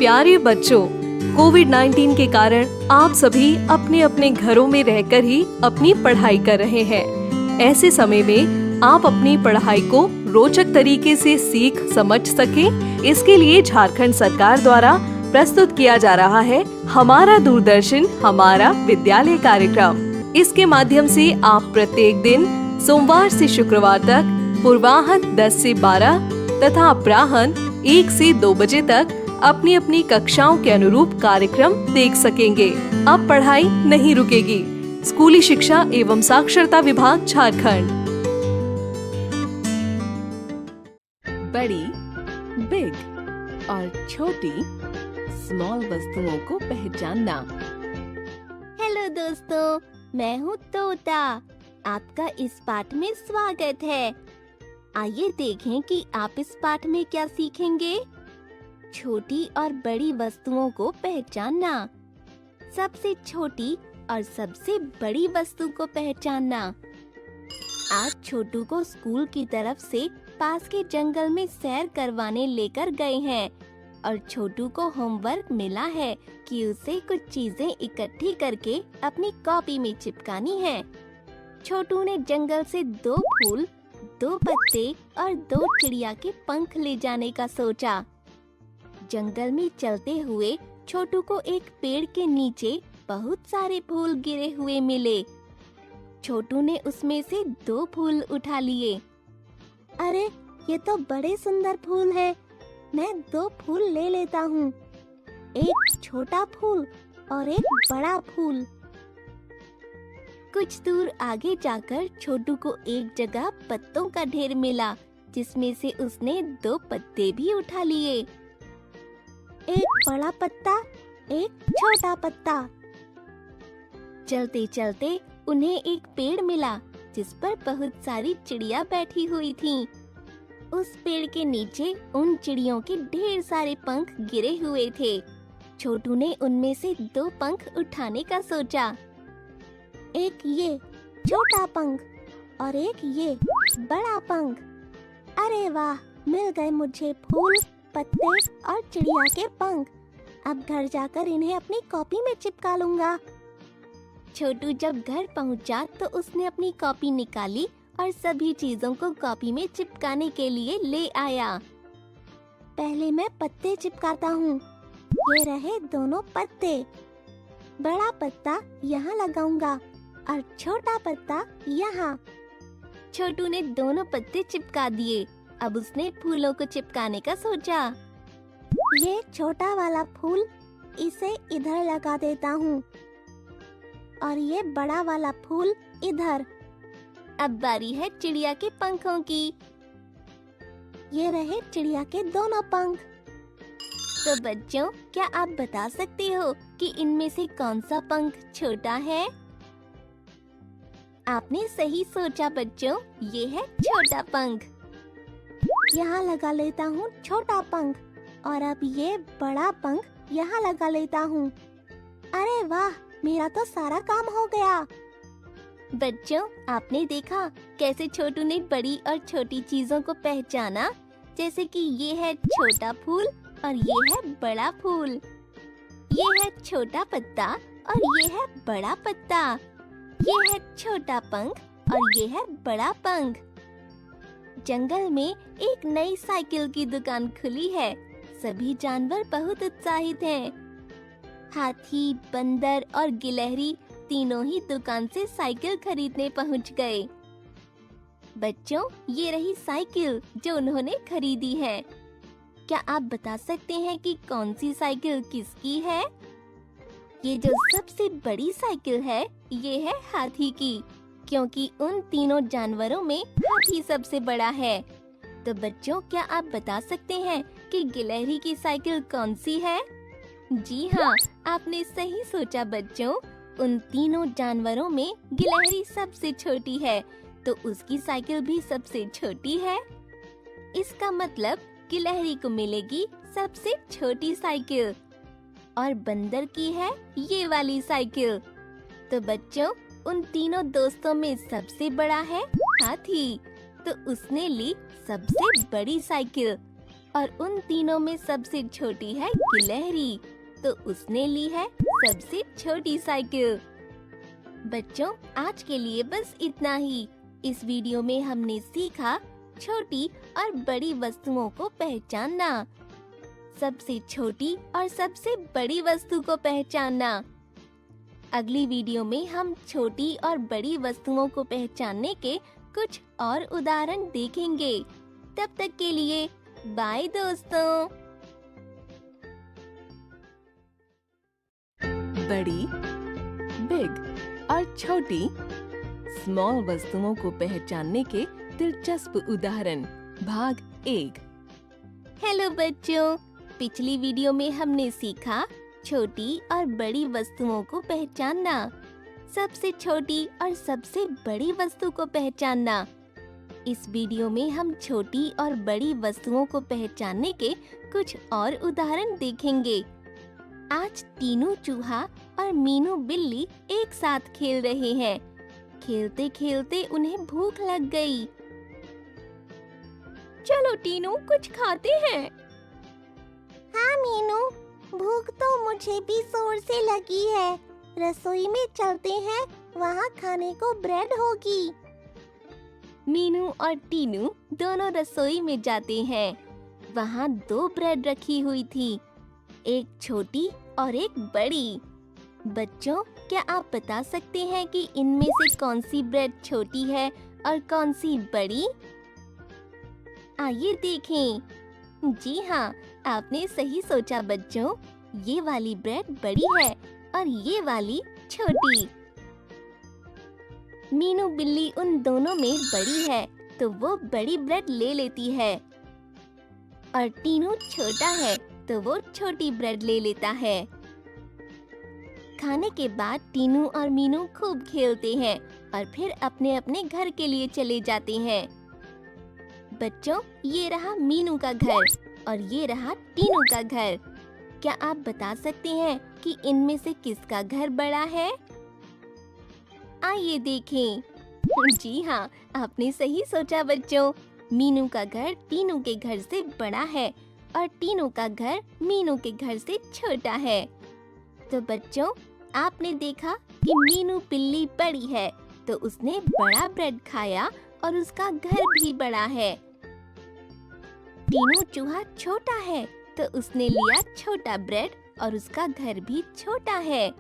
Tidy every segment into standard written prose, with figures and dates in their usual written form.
प्यारे बच्चों, कोविड-19 के कारण आप सभी अपने अपने घरों में रहकर ही अपनी पढ़ाई कर रहे हैं। ऐसे समय में आप अपनी पढ़ाई को रोचक तरीके से सीख समझ सकें, इसके लिए झारखंड सरकार द्वारा प्रस्तुत किया जा रहा है हमारा दूरदर्शन हमारा विद्यालय कार्यक्रम। इसके माध्यम से आप प्रत्येक दिन सोमवार से शुक्रवार तक पूर्वाह्न 10 से 12 तथा अपराह्न 1 से 2 बजे तक अपनी अपनी कक्षाओं के अनुरूप कार्यक्रम देख सकेंगे। अब पढ़ाई नहीं रुकेगी। स्कूली शिक्षा एवं साक्षरता विभाग झारखंड। बड़ी, बिग और छोटी स्मॉल वस्तुओं को पहचानना। हेलो दोस्तों, मैं हूँ तोता। आपका इस पाठ में स्वागत है। आइए देखें कि आप इस पाठ में क्या सीखेंगे। छोटी और बड़ी वस्तुओं को पहचानना। सबसे छोटी और सबसे बड़ी वस्तु को पहचानना। आज छोटू को स्कूल की तरफ से पास के जंगल में सैर करवाने लेकर गए हैं और छोटू को होमवर्क मिला है कि उसे कुछ चीजें इकट्ठी करके अपनी कॉपी में चिपकानी है। छोटू ने जंगल से 2 फूल, 2 पत्ते और 2 चिड़िया के पंख ले जाने का सोचा। जंगल में चलते हुए छोटू को एक पेड़ के नीचे बहुत सारे फूल गिरे हुए मिले। छोटू ने उसमें से 2 फूल उठा लिए। अरे, ये तो बड़े सुंदर फूल हैं। मैं 2 फूल ले लेता हूँ, एक छोटा फूल और एक बड़ा फूल। कुछ दूर आगे जाकर छोटू को एक जगह पत्तों का ढेर मिला, जिसमें से उसने 2 पत्ते भी उठा लिए। एक बड़ा पत्ता, एक छोटा पत्ता। चलते चलते उन्हें एक पेड़ मिला, जिस पर बहुत सारी चिड़िया बैठी हुई थीं। उस पेड़ के नीचे उन चिड़ियों के ढेर सारे पंख गिरे हुए थे। छोटू ने उनमें से 2 पंख उठाने का सोचा। एक ये छोटा पंख और एक ये बड़ा पंख। अरे वाह, मिल गए मुझे फूल, पत्ते और चिड़िया के पंख। अब घर जाकर इन्हें अपनी कॉपी में चिपका लूंगा। छोटू जब घर पहुंचा तो उसने अपनी कॉपी निकाली और सभी चीजों को कॉपी में चिपकाने के लिए ले आया। पहले मैं पत्ते चिपकाता हूँ। ये रहे दोनों पत्ते। बड़ा पत्ता यहाँ लगाऊंगा और छोटा पत्ता यहाँ। छोटू ने दोनों पत्ते चिपका दिए। अब उसने फूलों को चिपकाने का सोचा। ये छोटा वाला फूल, इसे इधर लगा देता हूँ और ये बड़ा वाला फूल इधर। अब बारी है चिड़िया के पंखों की। ये रहे चिड़िया के दोनों पंख। तो बच्चों, क्या आप बता सकते हो कि इनमें से कौन सा पंख छोटा है? आपने सही सोचा बच्चों, ये है छोटा पंख। यहाँ लगा लेता हूँ छोटा पंख और अब ये बड़ा पंख यहाँ लगा लेता हूँ। अरे वाह, मेरा तो सारा काम हो गया। बच्चों, आपने देखा कैसे छोटू ने बड़ी और छोटी चीजों को पहचाना, जैसे कि ये है छोटा फूल और ये है बड़ा फूल। ये है छोटा पत्ता और ये है बड़ा पत्ता। ये है छोटा पंख और ये है बड़ा पंख। जंगल में एक नई साइकिल की दुकान खुली है। सभी जानवर बहुत उत्साहित हैं। हाथी, बंदर और गिलहरी तीनों ही दुकान से साइकिल खरीदने पहुंच गए। बच्चों, ये रही साइकिल जो उन्होंने खरीदी है। क्या आप बता सकते हैं कि कौन सी साइकिल किसकी है? ये जो सबसे बड़ी साइकिल है, ये है हाथी की, क्योंकि उन तीनों जानवरों में हाथी सबसे बड़ा है। तो बच्चों, क्या आप बता सकते हैं कि गिलहरी की साइकिल कौन सी है? जी हाँ, आपने सही सोचा बच्चों। उन तीनों जानवरों में गिलहरी सबसे छोटी है, तो उसकी साइकिल भी सबसे छोटी है। इसका मतलब गिलहरी को मिलेगी सबसे छोटी साइकिल और बंदर की है ये वाली साइकिल। तो बच्चों, उन तीनों दोस्तों में सबसे बड़ा है हाथी, तो उसने ली सबसे बड़ी साइकिल। और उन तीनों में सबसे छोटी है गिलहरी, तो उसने ली है सबसे छोटी साइकिल। बच्चों, आज के लिए बस इतना ही। इस वीडियो में हमने सीखा छोटी और बड़ी वस्तुओं को पहचानना, सबसे छोटी और सबसे बड़ी वस्तु को पहचानना। अगली वीडियो में हम छोटी और बड़ी वस्तुओं को पहचानने के कुछ और उदाहरण देखेंगे। तब तक के लिए बाय दोस्तों। बड़ी, बिग और छोटी स्मॉल वस्तुओं को पहचानने के दिलचस्प उदाहरण भाग 1। हेलो बच्चों, पिछली वीडियो में हमने सीखा छोटी और बड़ी वस्तुओं को पहचानना, सबसे छोटी और सबसे बड़ी वस्तु को पहचानना। इस वीडियो में हम छोटी और बड़ी वस्तुओं को पहचानने के कुछ और उदाहरण देखेंगे। आज टीनू चूहा और मीनू बिल्ली एक साथ खेल रहे हैं। खेलते खेलते उन्हें भूख लग गई। चलो टीनू, कुछ खाते हैं। हाँ मीनू, भूख तो मुझे भी जोर से लगी है। रसोई में चलते हैं, वहाँ खाने को ब्रेड होगी। मीनू और टीनू दोनों रसोई में जाते हैं। वहाँ 2 ब्रेड रखी हुई थी, एक छोटी और एक बड़ी। बच्चों, क्या आप बता सकते हैं कि इनमें से कौन सी ब्रेड छोटी है और कौन सी बड़ी? आइए देखें। जी हाँ, आपने सही सोचा बच्चों। ये वाली ब्रेड बड़ी है और ये वाली छोटी। मीनू बिल्ली उन दोनों में बड़ी है, तो वो बड़ी ब्रेड ले लेती है। और टीनू छोटा है, तो वो छोटी ब्रेड ले लेता है। खाने के बाद टीनू और मीनू खूब खेलते हैं और फिर अपने अपने घर के लिए चले जाते हैं। बच्चों, ये रहा मीनू का घर और ये रहा टीनू का घर। क्या आप बता सकते हैं कि इनमें से किसका घर बड़ा है? आइए देखें। जी हाँ, आपने सही सोचा बच्चों। मीनू का घर टीनू के घर से बड़ा है और टीनू का घर मीनू के घर से छोटा है। तो बच्चों, आपने देखा कि मीनू बिल्ली बड़ी है, तो उसने बड़ा ब्रेड खाया और उसका घर भी बड़ा है। टीनू चूहा छोटा है, तो उसने लिया छोटा ब्रेड और उसका घर भी छोटा है।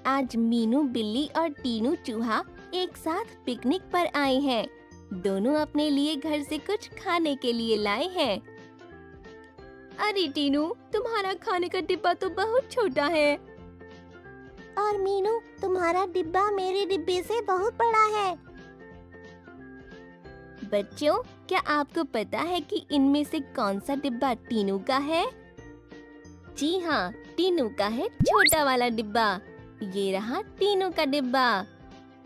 आज मीनू बिल्ली और टीनू चूहा एक साथ पिकनिक पर आए हैं। दोनों अपने लिए घर से कुछ खाने के लिए लाए हैं। अरे टीनू, तुम्हारा खाने का डिब्बा तो बहुत छोटा है। और मीनू, तुम्हारा डिब्बा मेरे डिब्बे से बहुत बड़ा है। बच्चों, क्या आपको पता है कि इनमें से कौन सा डिब्बा टीनू का है? जी हाँ, टीनू का है छोटा वाला डिब्बा। ये रहा टीनू का डिब्बा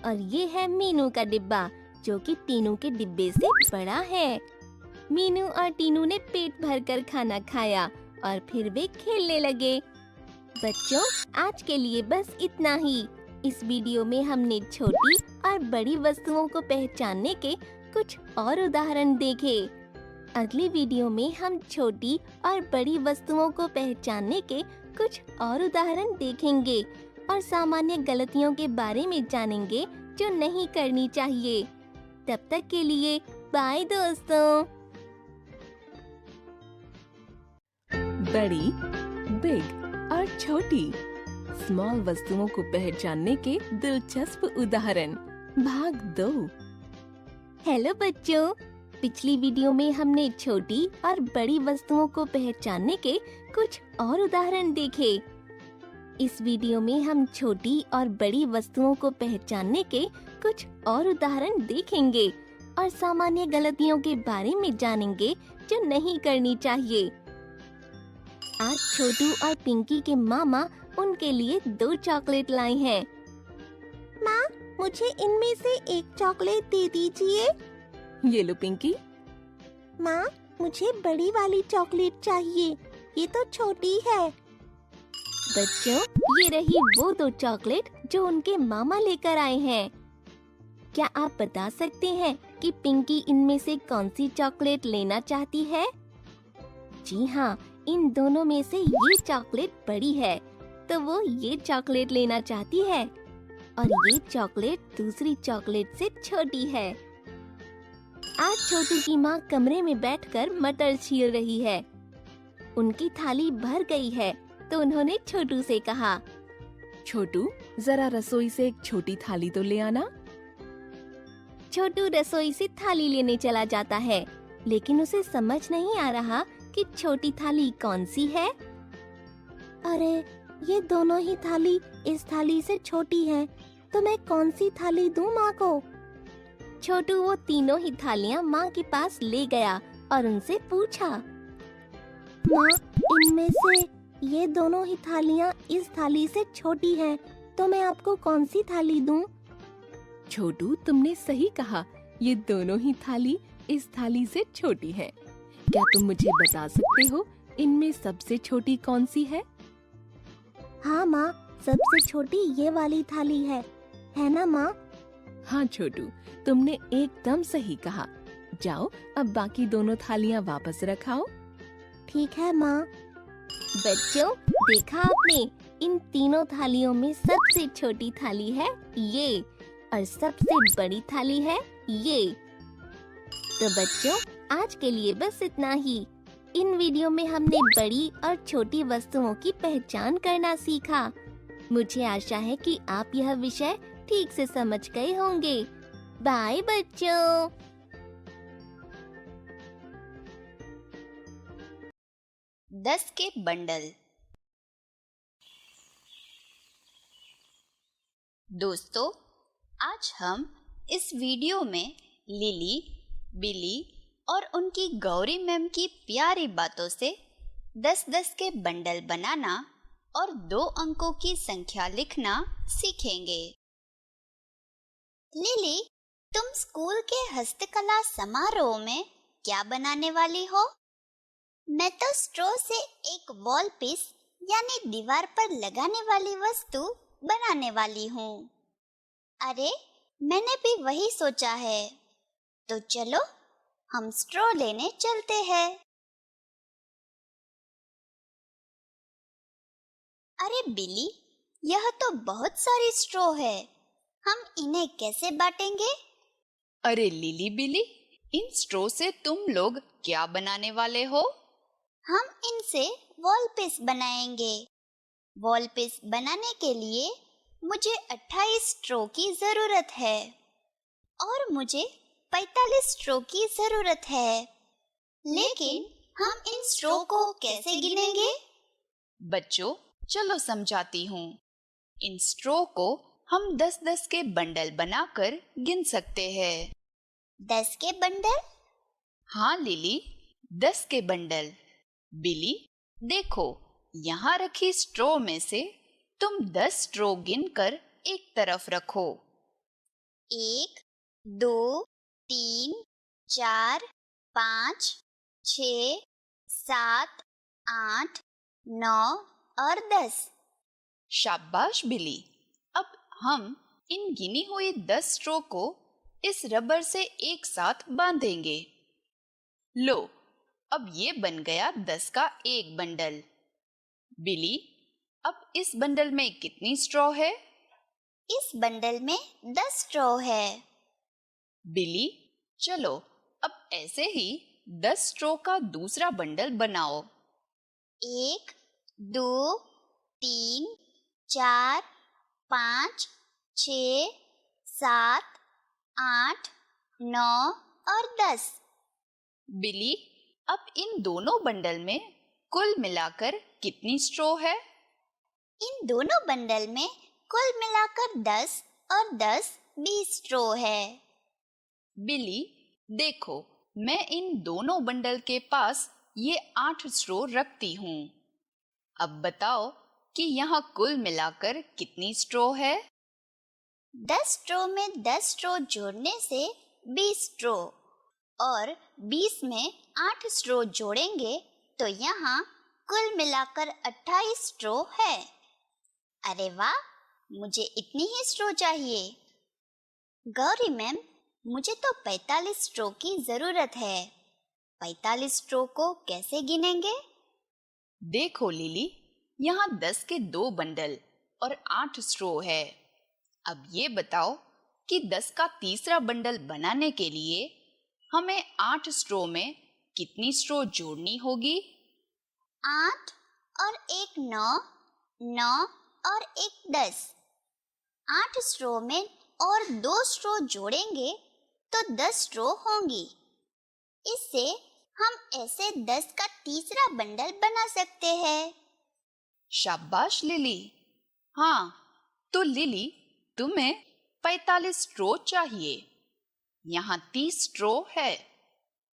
और ये है मीनू का डिब्बा, जो कि टीनू के डिब्बे से बड़ा है। मीनू और टीनू ने पेट भरकर खाना खाया और फिर वे खेलने लगे। बच्चों, आज के लिए बस इतना ही। इस वीडियो में हमने छोटी और बड़ी वस्तुओं को पहचानने के कुछ और उदाहरण देखे। अगली वीडियो में हम छोटी और बड़ी वस्तुओं को पहचानने के कुछ और उदाहरण देखेंगे और सामान्य गलतियों के बारे में जानेंगे जो नहीं करनी चाहिए। तब तक के लिए बाय दोस्तों। बड़ी, बिग और छोटी स्मॉल वस्तुओं को पहचानने के दिलचस्प उदाहरण भाग 2। हेलो बच्चों, पिछली वीडियो में हमने छोटी और बड़ी वस्तुओं को पहचानने के कुछ और उदाहरण देखे। इस वीडियो में हम छोटी और बड़ी वस्तुओं को पहचानने के कुछ और उदाहरण देखेंगे और सामान्य गलतियों के बारे में जानेंगे जो नहीं करनी चाहिए। आज छोटू और पिंकी के मामा उनके लिए 2 चॉकलेट लाए हैं। माँ, मुझे इनमें से एक चॉकलेट दे दीजिए। ये लो पिंकी। माँ, मुझे बड़ी वाली चॉकलेट चाहिए, ये तो छोटी है। बच्चों, ये रही वो 2 चॉकलेट जो उनके मामा लेकर आए हैं। क्या आप बता सकते हैं कि पिंकी इनमें से कौन सी चॉकलेट लेना चाहती है। जी हाँ, इन दोनों में से ये चॉकलेट बड़ी है, तो वो ये चॉकलेट लेना चाहती है और ये चॉकलेट दूसरी चॉकलेट से छोटी है। आज छोटू की माँ कमरे में बैठकर मटर छील रही है। उनकी थाली भर गई है, तो उन्होंने छोटू से कहा, छोटू, जरा रसोई से एक छोटी थाली तो ले आना। छोटू रसोई से थाली लेने चला जाता है, लेकिन उसे समझ नहीं आ रहा कि छोटी थाली कौन सी है। अरे, ये दोनों ही थाली इस थाली से छोटी है, तो मैं कौन सी थाली दूं माँ को? छोटू वो तीनों ही थालियाँ माँ के पास ले गया और उनसे पूछा, माँ, इनमें से ये दोनों ही थालियाँ इस थाली से छोटी हैं, तो मैं आपको कौन सी थाली दूं? छोटू, तुमने सही कहा, ये दोनों ही थाली इस थाली से छोटी है। क्या तुम मुझे बता सकते हो इनमें सबसे छोटी कौन सी है? हाँ माँ, सबसे छोटी ये वाली थाली है ना माँ? हाँ छोटू, तुमने एकदम सही कहा। जाओ, अब बाकी दोनों थालियाँ वापस रखाओ। ठीक है माँ। बच्चों, देखा आपने, इन तीनों थालियों में सबसे छोटी थाली है ये और सबसे बड़ी थाली है ये। तो बच्चों, आज के लिए बस इतना ही। इन वीडियो में हमने बड़ी और छोटी वस्तुओं की पहचान करना सीखा। मुझे आशा है कि आप यह विषय ठीक से समझ गए होंगे। बाय बच्चों। दस के बंडल। दोस्तों, आज हम इस वीडियो में लिली, बिली और उनकी गौरी मैम की प्यारी बातों से 10-10 के बंडल बनाना और 2 अंकों की संख्या लिखना सीखेंगे। लिली, तुम स्कूल के हस्तकला समारोह में क्या बनाने वाली हो? मैं तो स्ट्रॉ से एक वॉल पीस यानी दीवार पर लगाने वाली वस्तु बनाने वाली हूँ। अरे, मैंने भी वही सोचा है। तो चलो, हम स्ट्रॉ लेने चलते हैं। अरे बिली, यह तो बहुत सारी स्ट्रॉ है। हम इन्हें कैसे बांटेंगे? अरे लिली बिली, इन स्ट्रॉ से तुम लोग क्या बनाने वाले हो? हम इनसे वॉल पीस बनाएंगे। वॉल पीस बनाने के लिए मुझे 28 स्ट्रॉ की जरूरत है और मुझे 45 स्ट्रॉ की जरूरत है। लेकिन हम इन स्ट्रॉ को कैसे गिनेंगे? बच्चों, चलो समझाती हूँ। इन स्ट्रॉ को हम 10-10 के बंडल बनाकर गिन सकते हैं। 10 के बंडल? हाँ लिली, 10 के बंडल। बिली, देखो, यहाँ रखी स्ट्रॉ में से तुम 10 स्ट्रॉ गिनकर एक तरफ रखो। 1, 2, 3, 4, 5, 6, 7, 8, 9 और 10। शाबाश बिली। अब हम इन गिनी हुई 10 स्ट्रॉ को इस रबर से एक साथ बांधेंगे। लो, अब ये बन गया 10 का एक बंडल। बिली, अब इस बंडल में कितनी स्ट्रॉ है? इस बंडल में 10 स्ट्रॉ है। बिली, चलो अब ऐसे ही 10 स्ट्रॉ का दूसरा बंडल बनाओ। 1, 2, 3, 4, 5, 6, 7, 8, 9 और 10। बिली, अब इन दोनों बंडल में कुल मिलाकर कितनी स्ट्रॉ है? इन दोनों बंडल में कुल मिलाकर 10 और 10 20 स्ट्रॉ है। बिली, देखो, मैं इन दोनों बंडल के पास ये 8 स्ट्रॉ रखती हूँ। अब बताओ कि यहाँ कुल मिलाकर कितनी स्ट्रॉ है? 10 स्ट्रॉ में 10 स्ट्रॉ जोड़ने से 20 स्ट्रॉ और 20 में 8 स्ट्रॉ जोड़ेंगे तो यहाँ कुल मिलाकर 28 स्ट्रॉ है। अरे वाह, मुझे इतनी ही स्ट्रॉ चाहिए। गौरी मैम, मुझे तो 45 स्ट्रो की जरूरत है। 45 स्ट्रो को कैसे गिनेंगे? देखो लिली, यहाँ 10 के 2 बंडल और 8 स्ट्रो है। अब ये बताओ कि 10 का तीसरा बंडल बनाने के लिए हमें 8 स्ट्रो में कितनी स्ट्रो जोड़नी होगी? 8 और 1 9, 9 और 1 10। 8 स्ट्रो में और 2 स्ट्रो जोड़ेंगे तो 10 स्ट्रो होंगी। इससे हम ऐसे 10 का तीसरा बंडल बना सकते हैं। शाबाश लिली। हाँ, तो लिली, तुम्हें 45 स्ट्रो चाहिए। यहाँ 30 स्ट्रो है,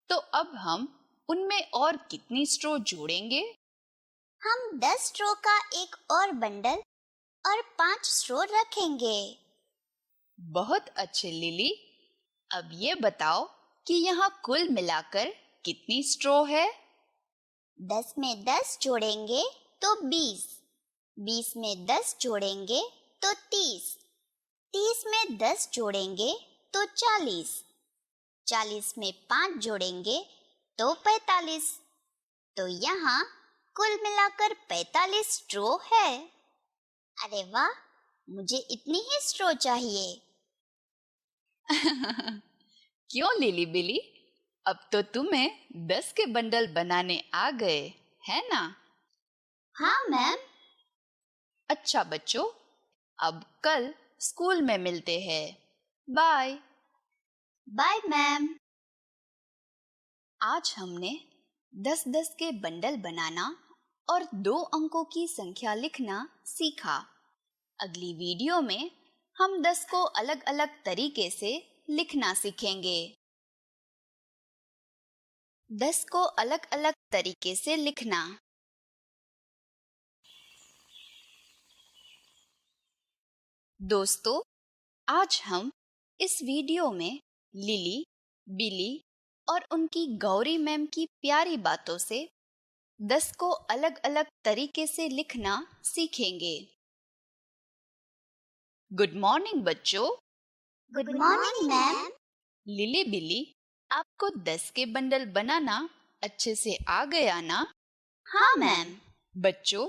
तो अब हम उनमें और कितनी स्ट्रो जोड़ेंगे? हम 10 स्ट्रो का एक और बंडल और 5 स्ट्रो रखेंगे। बहुत अच्छे लिली। अब ये बताओ कि यहाँ कुल मिलाकर कितनी स्ट्रो है? 10 में 10 जोड़ेंगे तो 20, 20 में 10 जोड़ेंगे तो 30, 30 में 10 जोड़ेंगे तो 40, 40 में 5 जोड़ेंगे तो 45। तो यहाँ कुल मिलाकर 45 स्ट्रो है। अरे वाह, मुझे इतनी ही स्ट्रो चाहिए। क्यों लिली बिली, अब तो तुम्हें 10 के बंडल बनाने आ गए, है ना? हाँ मैम। अच्छा बच्चों, अब कल स्कूल में मिलते हैं। बाय। Bye ma'am. आज हमने 10-10 के बंडल बनाना और 2 अंकों की संख्या लिखना सीखा। अगली वीडियो में हम 10 को अलग-अलग तरीके से लिखना सीखेंगे। 10 को अलग-अलग तरीके से लिखना। दोस्तों, आज हम इस वीडियो में लिली, बिली और उनकी गौरी मैम की प्यारी बातों से 10 को अलग-अलग तरीके से लिखना सीखेंगे। गुड मॉर्निंग बच्चों। Good morning ma'am. लिली बिली, आपको 10 के बंडल बनाना अच्छे से आ गया ना? हाँ मैम। बच्चों,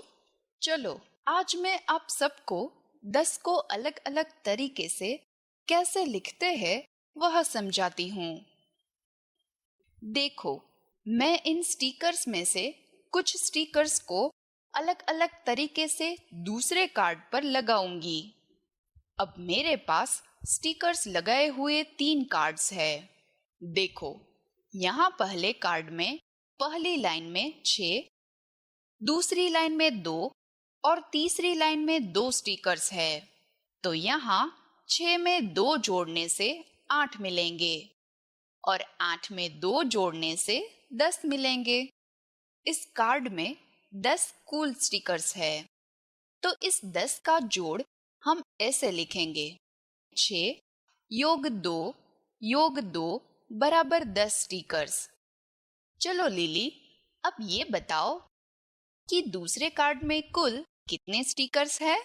चलो आज मैं आप सबको 10 को अलग-अलग तरीके से कैसे लिखते हैं वह समझाती हूँ। देखो, मैं इन स्टिकर्स में से कुछ स्टिकर्स को अलग-अलग तरीके से दूसरे कार्ड पर लगाऊंगी। अब मेरे पास स्टिकर्स लगाए हुए 3 कार्ड्स है। देखो, यहाँ पहले कार्ड में पहली लाइन में 6, दूसरी लाइन में 2 और तीसरी लाइन में 2 स्टिकर्स है। तो यहाँ 6 में 2 जोड़ने से 8 मिलेंगे और 8 में 2 जोड़ने से 10 मिलेंगे। इस कार्ड में 10 कूल स्टिकर्स है। तो इस 10 का जोड़ हम ऐसे लिखेंगे, 6 योग 2 बराबर 10 स्टिकर्स। चलो लिली, अब ये बताओ कि दूसरे कार्ड में कुल कितने स्टिकर्स है?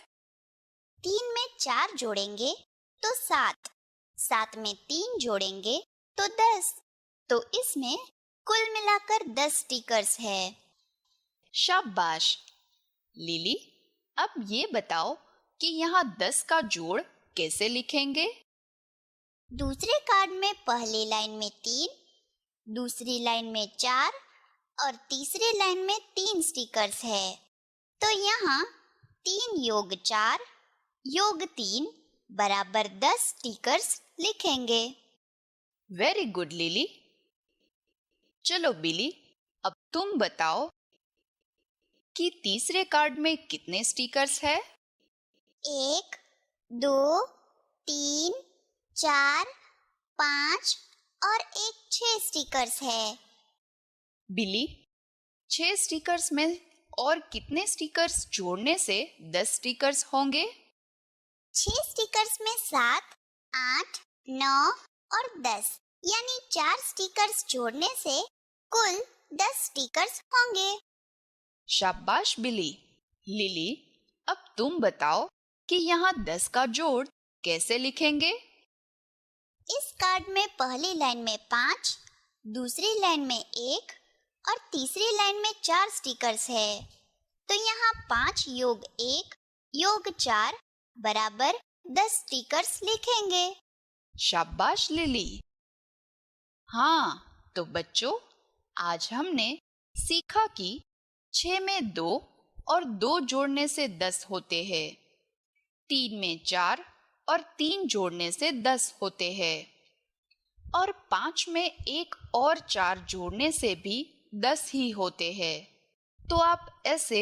3 में 4 जोड़ेंगे तो 7, 7 में 3 जोड़ेंगे तो 10। तो इसमें कुल मिलाकर 10 स्टिकर्स है। शाबाश। लिली, अब ये बताओ कि यहाँ 10 का जोड़ कैसे लिखेंगे? दूसरे कार्ड में पहली लाइन में 3, दूसरी लाइन में 4 और तीसरी लाइन में 3 स्टिकर्स है। तो यहाँ 3 योग 4 योग 3 बराबर 10 स्टिकर्स लिखेंगे। Very good lily. चलो बिली, अब तुम बताओ कि तीसरे कार्ड में कितने स्टिकर्स है? 1 2 3 4 5 और 6 स्टिकर्स है। बिली, 6 स्टिकर्स में और कितने स्टिकर्स जोड़ने से 10 स्टिकर्स होंगे? 6 स्टिकर्स में 7, 8, 9 और 10 यानी 4 स्टिकर्स जोड़ने से कुल 10 स्टिकर्स होंगे। शाबाश बिली। लिली, अब तुम बताओ कि यहाँ 10 का जोड़ कैसे लिखेंगे? इस कार्ड में पहली लाइन में 5, दूसरी लाइन में 1 और तीसरी लाइन में 4 स्टिकर्स है। तो यहाँ 5 योग 1 योग 4 बराबर 10 स्टिकर्स लिखेंगे। शाबाश लिली। हाँ, तो बच्चों, आज हमने सीखा कि 6 में 2 और 2 जोड़ने से 10 होते हैं। 3 में 4 और 3 जोड़ने से 10 होते हैं। और 5 में 1 और 4 जोड़ने से भी 10 ही होते हैं। तो आप ऐसे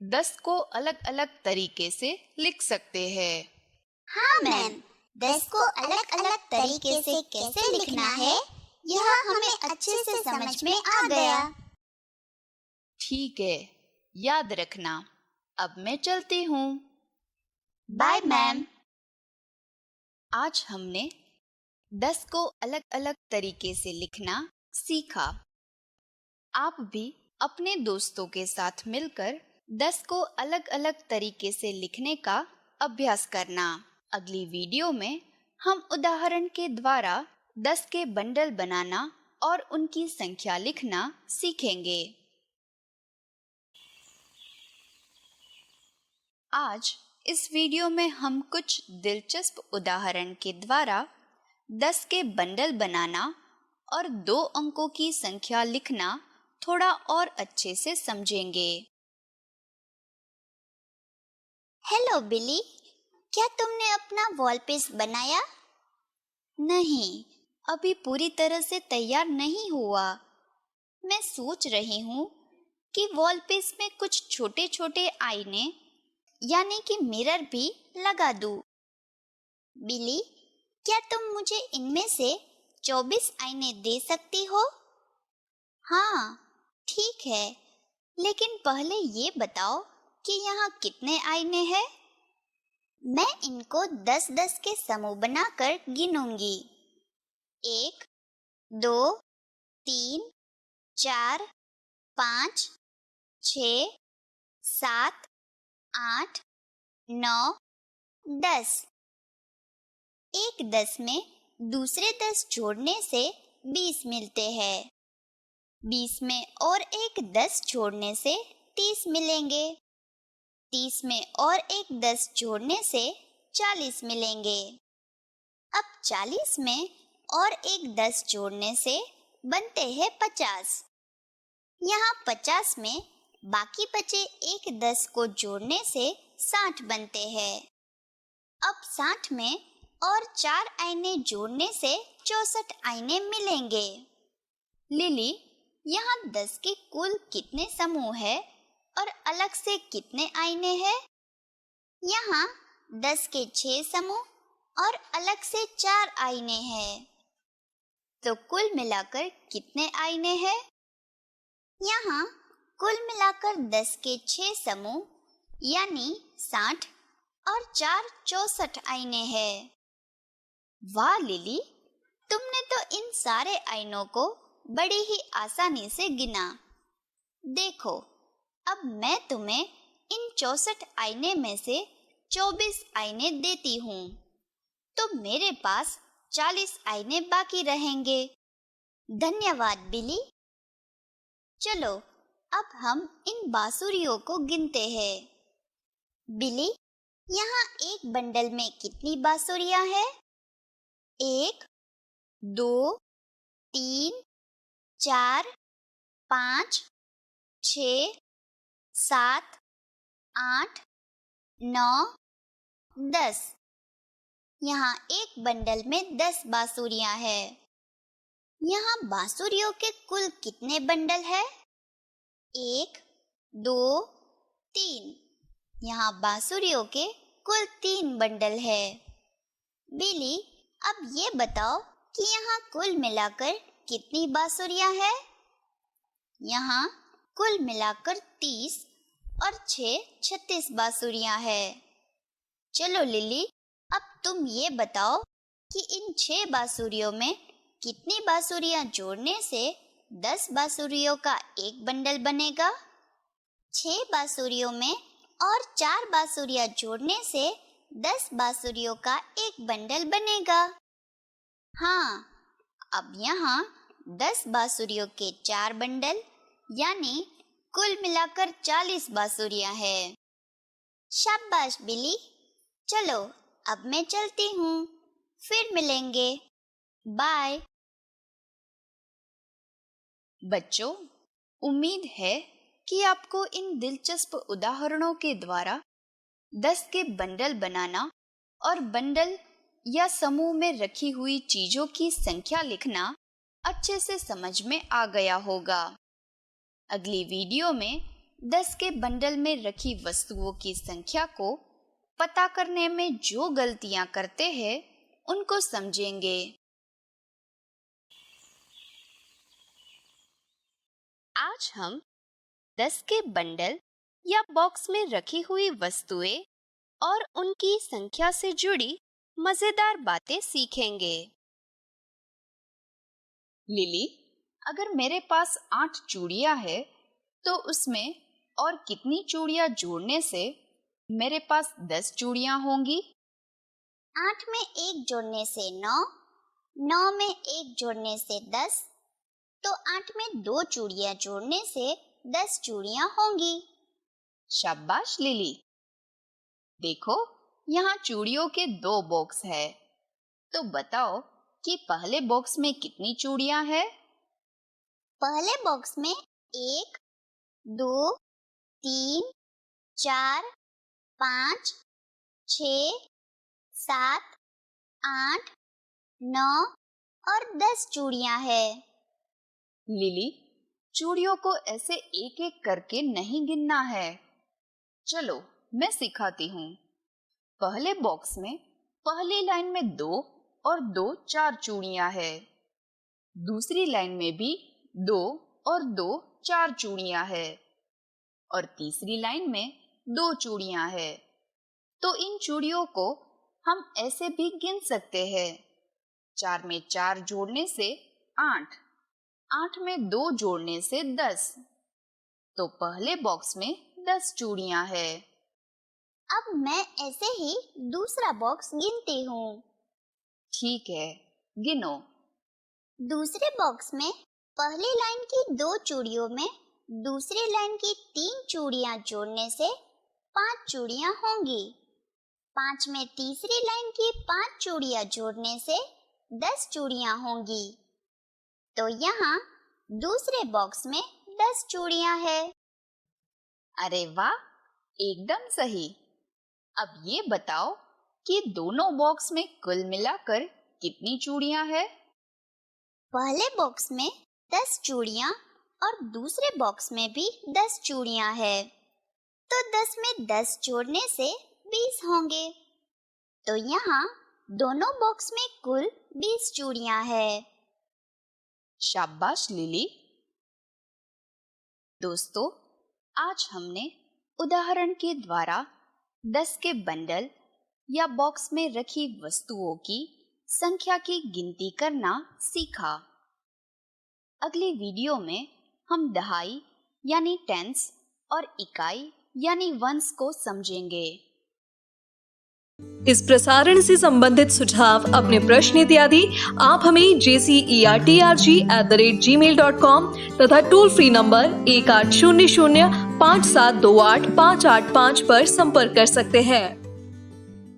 10 को अलग अलग तरीके से लिख सकते हैं। हाँ मैम, 10 को अलग अलग तरीके से कैसे लिखना है, यह हमें अच्छे से समझ में आ गया। ठीक है, याद रखना। अब मैं चलती हूँ। Bye ma'am. आज हमने 10 को अलग अलग तरीके से लिखना सीखा। आप भी अपने दोस्तों के साथ मिलकर 10 को अलग अलग तरीके से लिखने का अभ्यास करना। अगली वीडियो में हम उदाहरण के द्वारा 10 के बंडल बनाना और उनकी संख्या लिखना सीखेंगे। आज इस वीडियो में हम कुछ दिलचस्प उदाहरण के द्वारा 10 के बंडल बनाना और 2 अंकों की संख्या लिखना थोड़ा और अच्छे से समझेंगे। हेलो बिली, क्या तुमने अपना वॉल पीस बनाया? नहीं, अभी पूरी तरह से तैयार नहीं हुआ। मैं सोच रही हूँ कि वॉल पीस में कुछ छोटे छोटे आईने यानी कि मिरर भी लगा दूँ। बिली, क्या तुम मुझे इनमें से 24 आईने दे सकती हो? हाँ, ठीक है, लेकिन पहले ये बताओ कि यहाँ कितने आईने हैं? मैं इनको 10-10 के समूह बनाकर गिनूंगी। 1, 2, 3, 4, 5, 6, 7, 8, 9, 10। एक 10 में दूसरे 10 जोड़ने से 20 मिलते हैं। 20 में और एक 10 जोड़ने से 30 मिलेंगे। 30 में और एक 10 जोड़ने से 40 मिलेंगे। अब 40 में और एक 10 जोड़ने से बनते हैं 50। यहाँ 50 में बाकी बचे एक 10 को जोड़ने से 60 बनते हैं। अब 60 में और 4 आईने जोड़ने से 64 आईने मिलेंगे। लिली, यहाँ 10 के कुल कितने समूह है और अलग से कितने आईने हैं? यहाँ 10 के 6 समूह और अलग से 4 आईने हैं। तो कुल मिलाकर कितने आईने हैं? यहाँ कुल मिलाकर 10 के 6 समूह यानी 60 और 4 64 आईने हैं। वाह लिली, तुमने तो इन सारे आईनों को बड़ी ही आसानी से गिना। देखो, अब मैं तुम्हें इन 64 आईने में से 24 आईने देती हूँ, तो मेरे पास 40 आईने बाकी रहेंगे। धन्यवाद बिली। चलो, अब हम इन बांसुरियों को गिनते हैं। बिली, यहाँ एक बंडल में कितनी बांसुरियाँ हैं? 1, 2, 3, 4, 5, 6, 7, 8, 9, 10। यहाँ एक बंडल में 10 बांसुरियाँ हैं। यहाँ बांसुरियों के कुल कितने बंडल है? 1, 2, 3। यहाँ बांसुरियों के कुल 3 बंडल है। बिली, अब ये बताओ कि यहाँ कुल मिलाकर कितनी बांसुरियाँ हैं? यहाँ कुल मिलाकर 30 और 6 36 बांसुरियाँ हैं। चलो लिली, अब तुम ये बताओ कि इन 6 बांसुरियों में कितनी बांसुरियाँ जोड़ने से 10 बांसुरियों का एक बंडल बनेगा? 6 बांसुरियों में और 4 बांसुरियाँ जोड़ने से 10 बांसुरियों का एक बंडल बनेगा। हाँ, अब यहाँ 10 बांसुरियों के 4 बंडल यानी कुल मिलाकर 40 बांसुरियां हैं। शाबाश बिली। चलो अब मैं चलती हूँ, फिर मिलेंगे। बाय। बच्चों, उम्मीद है कि आपको इन दिलचस्प उदाहरणों के द्वारा 10 के बंडल बनाना और बंडल या समूह में रखी हुई चीजों की संख्या लिखना अच्छे से समझ में आ गया होगा। अगली वीडियो में 10 के बंडल में रखी वस्तुओं की संख्या को पता करने में जो गलतियां करते हैं उनको समझेंगे। आज हम 10 के बंडल या बॉक्स में रखी हुई वस्तुएं और उनकी संख्या से जुड़ी मजेदार बातें सीखेंगे। लिली, अगर मेरे पास 8 चूड़ियां हैं, तो उसमें और कितनी चूड़ियां जोड़ने से मेरे पास 10 चूड़ियां होंगी? 8 में 1 जोड़ने से 9, 9 में 1 जोड़ने से 10, तो 8 में 2 चूड़ियां जोड़ने से 10 चूड़ियां होंगी। शाबाश लिली। देखो, यहाँ चूड़ियों के 2 बॉक्स है, तो बताओ कि पहले बॉक्स में कितनी चूड़ियां हैं? पहले बॉक्स में 1, 2, 3, 4, 5, 6, 7, 8, 9 और 10 चूड़ियां हैं। लिली, चूड़ियों को ऐसे एक एक करके नहीं गिनना है। चलो मैं सिखाती हूँ। पहले बॉक्स में पहली लाइन में 2 और 2 4 चूड़ियां हैं। दूसरी लाइन में भी 2 और 2 4 चूड़ियां हैं और तीसरी लाइन में 2 चूड़ियां हैं। तो इन चूड़ियों को हम ऐसे भी गिन सकते हैं। 4 में 4 जोड़ने से 8, 8 में 2 जोड़ने से 10। तो पहले बॉक्स में 10 चूड़ियां हैं। अब मैं ऐसे ही दूसरा बॉक्स गिनती हूँ। ठीक है, गिनो। दूसरे बॉक्स में पहली लाइन की 2 चूड़ियों में दूसरी लाइन की 3 चूड़ियां जोड़ने से 5 चूड़ियां होंगी। 5 में तीसरी लाइन की 5 चूड़ियां जोड़ने से 10 चूड़ियां होंगी। तो यहाँ दूसरे बॉक्स में 10 चूड़ियां हैं। अरे वाह, एकदम सही। अब ये बताओ कि दोनों बॉक्स में कुल मिलाकर कितनी चूड़ियां हैं? पहले बॉक्स में 10 चूड़ियां और दूसरे बॉक्स में भी 10 चूड़ियां हैं। तो 10 में 10 जोड़ने से 20 होंगे। तो यहाँ दोनों बॉक्स में कुल 20 चूड़ियां हैं। शाबाश लिली। दोस्तों, आज हमने उदाहरण के द्वारा 10 के बंडल या बॉक्स में रखी वस्तुओं की संख्या की गिनती करना सीखा। अगली वीडियो में हम दहाई यानी टेंस और इकाई यानी वंस को समझेंगे। इस प्रसारण से संबंधित सुझाव, अपने प्रश्न इत्यादि आप हमें jcertrg@gmail.com तथा टोल फ्री नंबर 1800 5728 585 पर संपर्क कर सकते हैं।